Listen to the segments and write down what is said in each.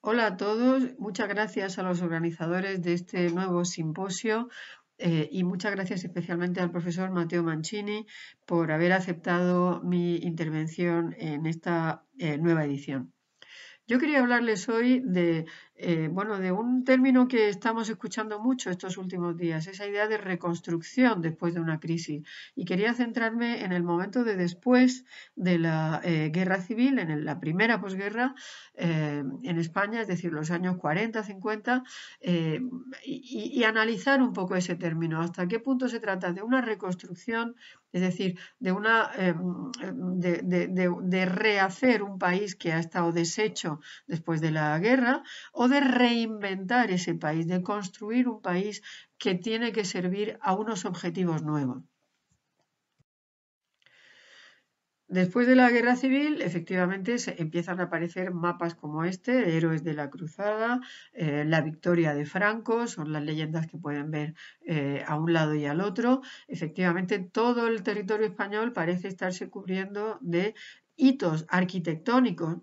Hola a todos, muchas gracias a los organizadores de este nuevo simposio y muchas gracias especialmente al profesor Matteo Mancini por haber aceptado mi intervención en esta nueva edición. Yo quería hablarles hoy de un término que estamos escuchando mucho estos últimos días, esa idea de reconstrucción después de una crisis. Y quería centrarme en el momento de después de la guerra civil, la primera posguerra en España, es decir, los años 40, 50, eh, y analizar un poco ese término, hasta qué punto se trata de una reconstrucción, es decir, de rehacer un país que ha estado deshecho después de la guerra, o de reinventar ese país, de construir un país que tiene que servir a unos objetivos nuevos. Después de la guerra civil, efectivamente, se empiezan a aparecer mapas como este, Héroes de la Cruzada, la victoria de Franco, son las leyendas que pueden ver a un lado y al otro. Efectivamente, todo el territorio español parece estarse cubriendo de hitos arquitectónicos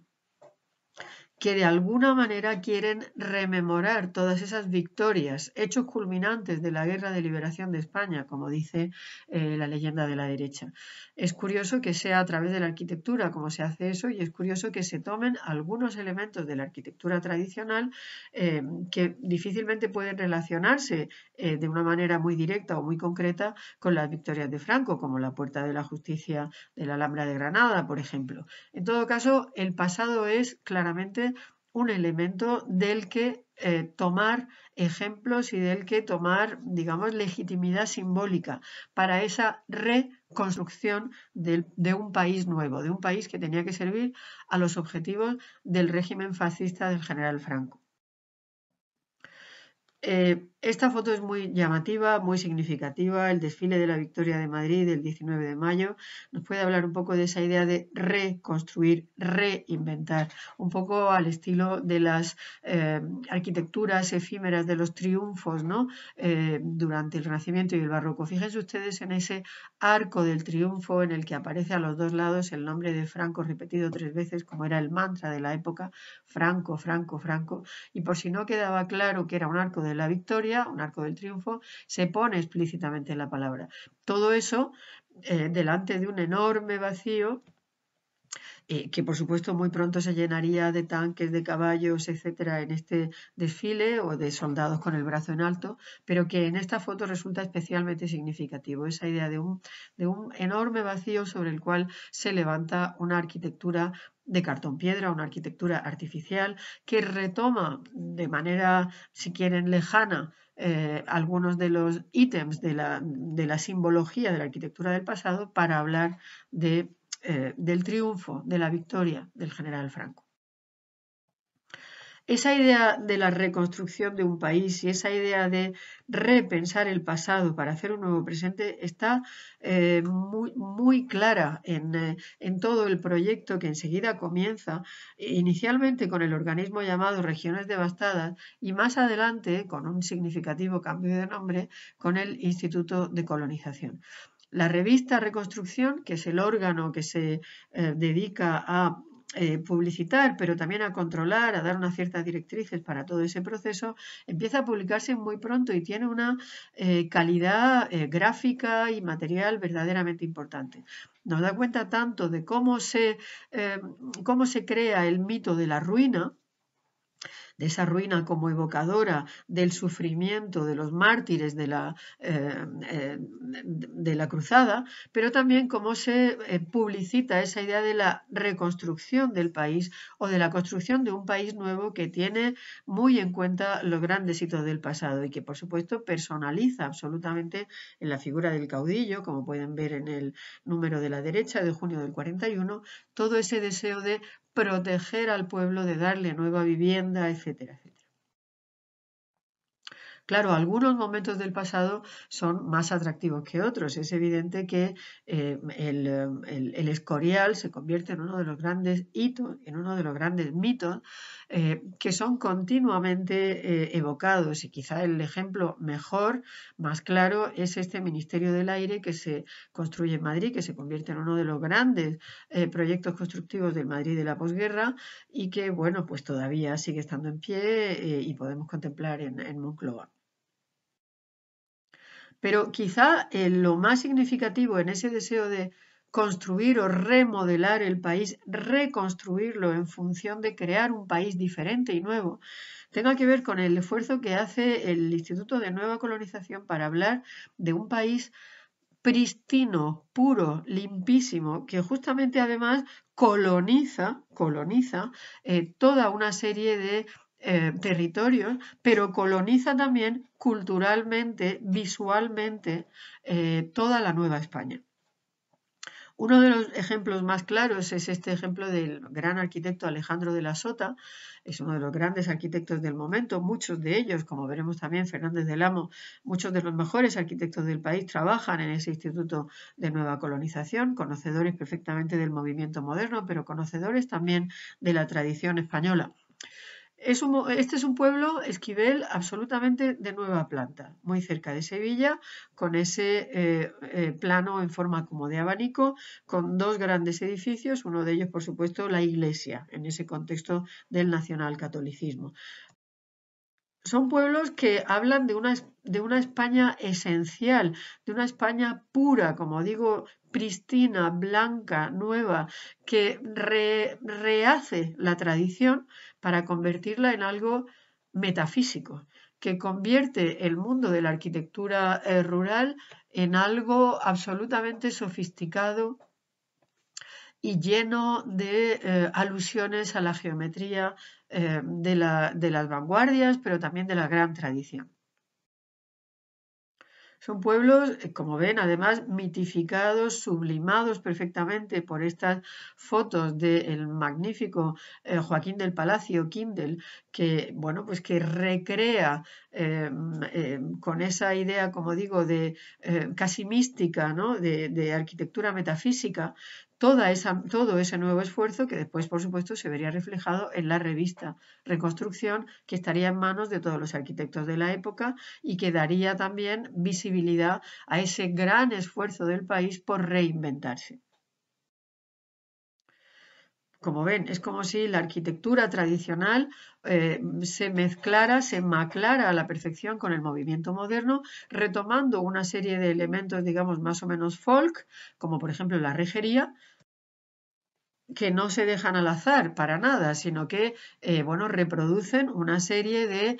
que de alguna manera quieren rememorar todas esas victorias, hechos culminantes de la Guerra de Liberación de España, como dice la leyenda de la derecha. Es curioso que sea a través de la arquitectura como se hace eso y es curioso que se tomen algunos elementos de la arquitectura tradicional que difícilmente pueden relacionarse de una manera muy directa o muy concreta con las victorias de Franco, como la Puerta de la Justicia de la Alhambra de Granada, por ejemplo. En todo caso, el pasado es claramente un elemento del que tomar ejemplos y del que tomar, digamos, legitimidad simbólica para esa reconstrucción de un país nuevo, de un país que tenía que servir a los objetivos del régimen fascista del general Franco. Esta foto es muy llamativa, muy significativa. El desfile de la Victoria de Madrid del 19 de mayo nos puede hablar un poco de esa idea de reconstruir, reinventar, un poco al estilo de las arquitecturas efímeras de los triunfos, ¿no? Durante el Renacimiento y el Barroco. Fíjense ustedes en ese arco del triunfo en el que aparece a los dos lados el nombre de Franco repetido 3 veces, como era el mantra de la época, Franco, Franco, Franco. Y por si no quedaba claro que era un arco de la victoria, un arco del triunfo, se pone explícitamente la palabra. Todo eso delante de un enorme vacío que por supuesto muy pronto se llenaría de tanques, de caballos, etcétera, en este desfile o de soldados con el brazo en alto, pero que en esta foto resulta especialmente significativo, esa idea de un enorme vacío sobre el cual se levanta una arquitectura de cartón piedra, una arquitectura artificial que retoma de manera, si quieren, lejana algunos de los ítems de la simbología de la arquitectura del pasado para hablar del triunfo, de la victoria del general Franco. Esa idea de la reconstrucción de un país y esa idea de repensar el pasado para hacer un nuevo presente está muy clara en todo el proyecto que enseguida comienza, inicialmente con el organismo llamado Regiones Devastadas y más adelante, con un significativo cambio de nombre, con el Instituto de Colonización. La revista Reconstrucción, que es el órgano que se dedica a publicitar, pero también a controlar, a dar unas ciertas directrices para todo ese proceso, empieza a publicarse muy pronto y tiene una calidad gráfica y material verdaderamente importante. Nos da cuenta tanto de cómo se crea el mito de la ruina, de esa ruina como evocadora del sufrimiento de los mártires de la cruzada, pero también cómo se publicita esa idea de la reconstrucción del país o de la construcción de un país nuevo que tiene muy en cuenta los grandes hitos del pasado y que por supuesto personaliza absolutamente en la figura del caudillo, como pueden ver en el número de la derecha de junio del 41, todo ese deseo de proteger al pueblo, de darle nueva vivienda, etcétera, etcétera. Claro, algunos momentos del pasado son más atractivos que otros. Es evidente que el Escorial se convierte en uno de los grandes hitos, en uno de los grandes mitos que son continuamente evocados. Y quizá el ejemplo mejor, más claro, es este Ministerio del Aire que se construye en Madrid, que se convierte en uno de los grandes proyectos constructivos del Madrid de la posguerra y que, bueno, pues todavía sigue estando en pie y podemos contemplar en Moncloa. Pero quizá lo más significativo en ese deseo de construir o remodelar el país, reconstruirlo en función de crear un país diferente y nuevo, tenga que ver con el esfuerzo que hace el Instituto de Nueva Colonización para hablar de un país pristino, puro, limpísimo, que justamente además coloniza toda una serie de territorios, pero coloniza también culturalmente, visualmente, toda la Nueva España. Uno de los ejemplos más claros es este ejemplo del gran arquitecto Alejandro de la Sota, es uno de los grandes arquitectos del momento, muchos de ellos, como veremos también Fernández del Amo, muchos de los mejores arquitectos del país trabajan en ese Instituto de Nueva Colonización, conocedores perfectamente del movimiento moderno, pero conocedores también de la tradición española. Este es un pueblo, Esquivel, absolutamente de nueva planta, muy cerca de Sevilla, con ese plano en forma como de abanico, con dos grandes edificios, uno de ellos, por supuesto, la iglesia, en ese contexto del nacionalcatolicismo. Son pueblos que hablan de una España esencial, de una España pura, como digo, pristina, blanca, nueva, que rehace la tradición para convertirla en algo metafísico, que convierte el mundo de la arquitectura rural en algo absolutamente sofisticado y lleno de alusiones a la geometría de las vanguardias, pero también de la gran tradición. Son pueblos, como ven, además mitificados, sublimados perfectamente por estas fotos del magnífico Joaquín del Palacio, Kindel, que, bueno, pues que recrea con esa idea, como digo, de casi mística, ¿no? de arquitectura metafísica, todo ese nuevo esfuerzo que después, por supuesto, se vería reflejado en la revista Reconstrucción, que estaría en manos de todos los arquitectos de la época y que daría también visibilidad a ese gran esfuerzo del país por reinventarse. Como ven, es como si la arquitectura tradicional se mezclara, se maclara a la perfección con el movimiento moderno, retomando una serie de elementos, digamos, más o menos folk, como por ejemplo la rejería, que no se dejan al azar para nada, sino que bueno, reproducen una serie de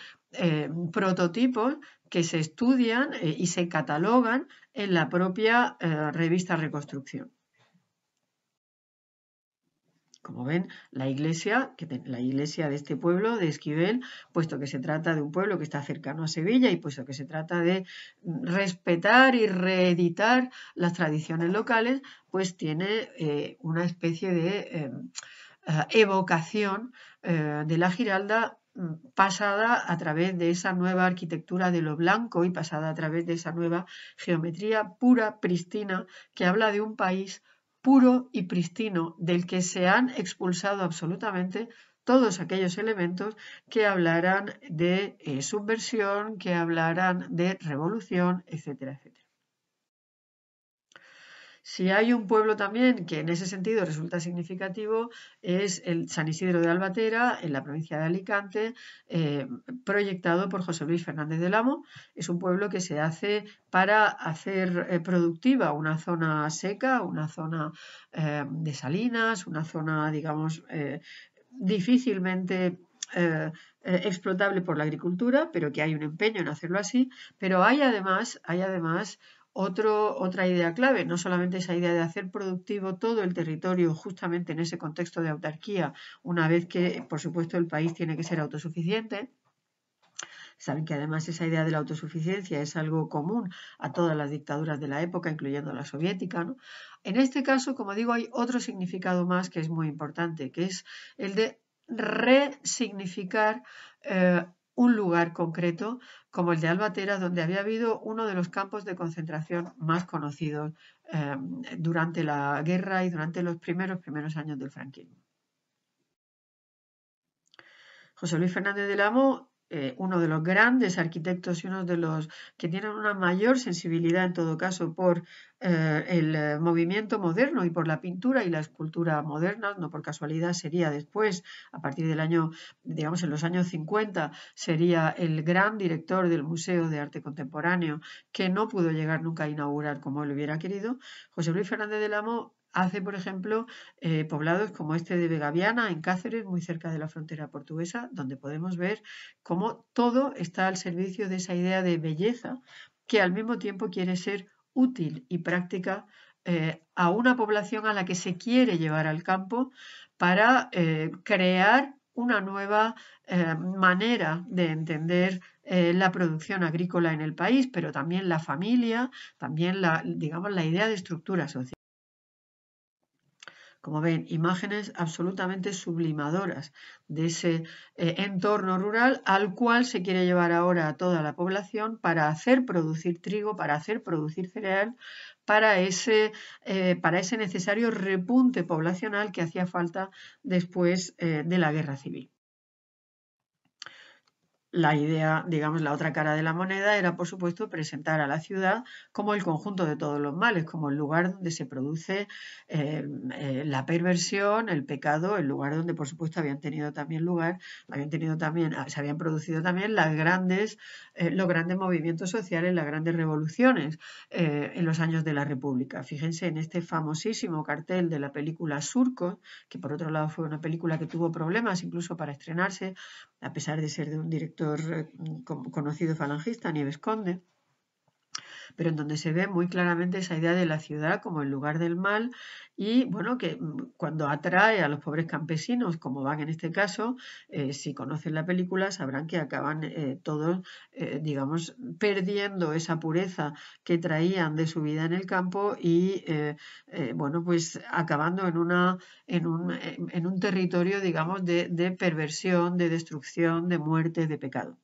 prototipos que se estudian y se catalogan en la propia revista Reconstrucción. Como ven, la iglesia de este pueblo, de Esquivel, puesto que se trata de un pueblo que está cercano a Sevilla y puesto que se trata de respetar y reeditar las tradiciones locales, pues tiene una especie de evocación de la Giralda pasada a través de esa nueva arquitectura de lo blanco y pasada a través de esa nueva geometría pura, pristina, que habla de un país puro y pristino, del que se han expulsado absolutamente todos aquellos elementos que hablaran de subversión, que hablaran de revolución, etcétera, etcétera. Si hay un pueblo también que en ese sentido resulta significativo es el San Isidro de Albatera, en la provincia de Alicante, proyectado por José Luis Fernández del Amo. Es un pueblo que se hace para hacer productiva una zona seca, una zona de salinas, una zona, digamos, difícilmente explotable por la agricultura, pero que hay un empeño en hacerlo así. Pero hay además otra idea clave, no solamente esa idea de hacer productivo todo el territorio justamente en ese contexto de autarquía, una vez que, por supuesto, el país tiene que ser autosuficiente. Saben que además esa idea de la autosuficiencia es algo común a todas las dictaduras de la época, incluyendo la soviética, ¿no? En este caso, como digo, hay otro significado más que es muy importante, que es el de resignificar un lugar concreto como el de Albatera, donde había habido uno de los campos de concentración más conocidos durante la guerra y durante los primeros años del franquismo. José Luis Fernández del Amo, uno de los grandes arquitectos y uno de los que tienen una mayor sensibilidad en todo caso por el movimiento moderno y por la pintura y la escultura moderna, no por casualidad sería después, a partir del año, digamos en los años 50, sería el gran director del Museo de Arte Contemporáneo, que no pudo llegar nunca a inaugurar como él hubiera querido. José Luis Fernández del Amo hace, por ejemplo, poblados como este de Vegaviana, en Cáceres, muy cerca de la frontera portuguesa, donde podemos ver cómo todo está al servicio de esa idea de belleza que al mismo tiempo quiere ser útil y práctica a una población a la que se quiere llevar al campo para crear una nueva manera de entender la producción agrícola en el país, pero también la familia, también digamos, la idea de estructura social. Como ven, imágenes absolutamente sublimadoras de ese entorno rural al cual se quiere llevar ahora a toda la población para hacer producir trigo, para hacer producir cereal, para ese necesario repunte poblacional que hacía falta después de la guerra civil. La idea, digamos, la otra cara de la moneda era, por supuesto, presentar a la ciudad como el conjunto de todos los males, como el lugar donde se produce la perversión, el pecado, el lugar donde, por supuesto, se habían producido también los grandes movimientos sociales, las grandes revoluciones en los años de la República. Fíjense en este famosísimo cartel de la película Surco, que por otro lado fue una película que tuvo problemas incluso para estrenarse, a pesar de ser de un director conocido falangista, Nieves Conde, pero en donde se ve muy claramente esa idea de la ciudad como el lugar del mal y, bueno, que cuando atrae a los pobres campesinos, como van en este caso, si conocen la película sabrán que acaban todos, digamos, perdiendo esa pureza que traían de su vida en el campo y, bueno, pues acabando en un territorio, digamos, de perversión, de destrucción, de muerte, de pecado.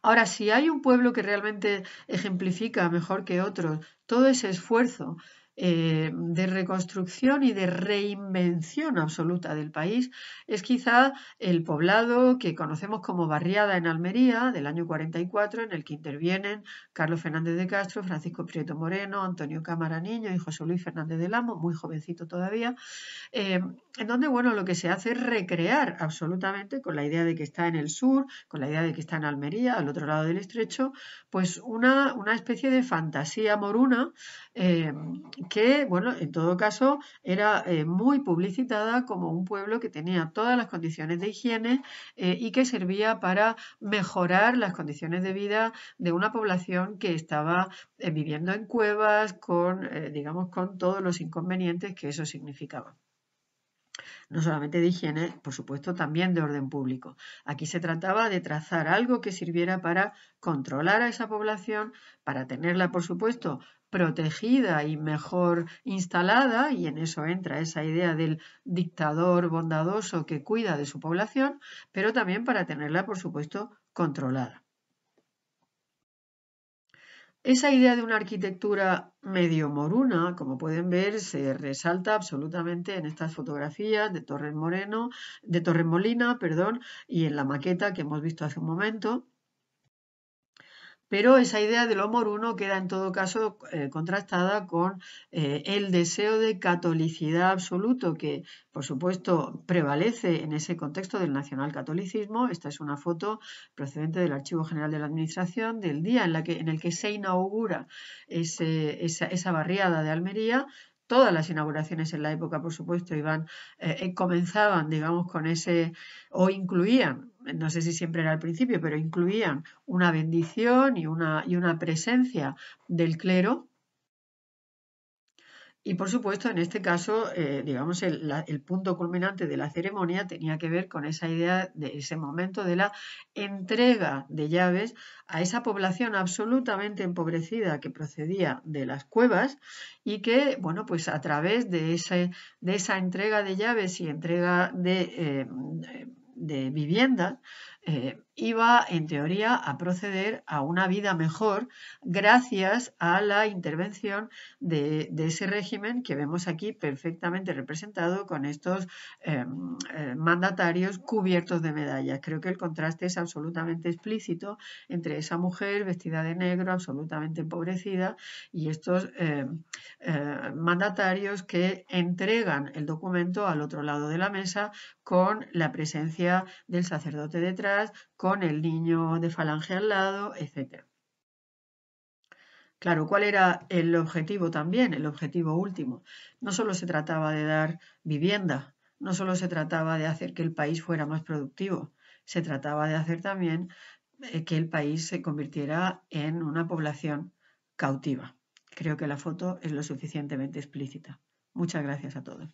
Ahora, si hay un pueblo que realmente ejemplifica mejor que otros todo ese esfuerzo de reconstrucción y de reinvención absoluta del país, es quizá el poblado que conocemos como Barriada en Almería, del año 44, en el que intervienen Carlos Fernández de Castro, Francisco Prieto Moreno, Antonio Cámara Niño y José Luis Fernández del Amo, muy jovencito todavía, en donde, bueno, lo que se hace es recrear absolutamente, con la idea de que está en el sur, con la idea de que está en Almería, al otro lado del estrecho, pues una especie de fantasía moruna que, bueno, en todo caso era muy publicitada como un pueblo que tenía todas las condiciones de higiene y que servía para mejorar las condiciones de vida de una población que estaba viviendo en cuevas con, digamos, con todos los inconvenientes que eso significaba. No solamente de higiene, por supuesto, también de orden público. Aquí se trataba de trazar algo que sirviera para controlar a esa población, para tenerla, por supuesto, protegida y mejor instalada, y en eso entra esa idea del dictador bondadoso que cuida de su población, pero también para tenerla, por supuesto, controlada. Esa idea de una arquitectura medio moruna, como pueden ver, se resalta absolutamente en estas fotografías de Torremolina, perdón, y en la maqueta que hemos visto hace un momento. Pero esa idea de lo moruno queda en todo caso contrastada con el deseo de catolicidad absoluto que, por supuesto, prevalece en ese contexto del nacionalcatolicismo. Esta es una foto procedente del Archivo General de la Administración del día en el que se inaugura esa barriada de Almería. Todas las inauguraciones en la época, por supuesto, comenzaban, digamos, con o incluían, no sé si siempre era al principio, pero incluían una bendición y una presencia del clero. Y por supuesto, en este caso, digamos, el punto culminante de la ceremonia tenía que ver con esa idea de ese momento de la entrega de llaves a esa población absolutamente empobrecida que procedía de las cuevas y que, bueno, pues a través de esa entrega de llaves y entrega de vivienda, iba en teoría a proceder a una vida mejor gracias a la intervención de ese régimen que vemos aquí perfectamente representado con estos mandatarios cubiertos de medallas. Creo que el contraste es absolutamente explícito entre esa mujer vestida de negro, absolutamente empobrecida, y estos mandatarios que entregan el documento al otro lado de la mesa con la presencia del sacerdote detrás, con el niño de falange al lado, etc. Claro, ¿cuál era el objetivo también? El objetivo último. No solo se trataba de dar vivienda, no solo se trataba de hacer que el país fuera más productivo, se trataba de hacer también que el país se convirtiera en una población cautiva. Creo que la foto es lo suficientemente explícita. Muchas gracias a todos.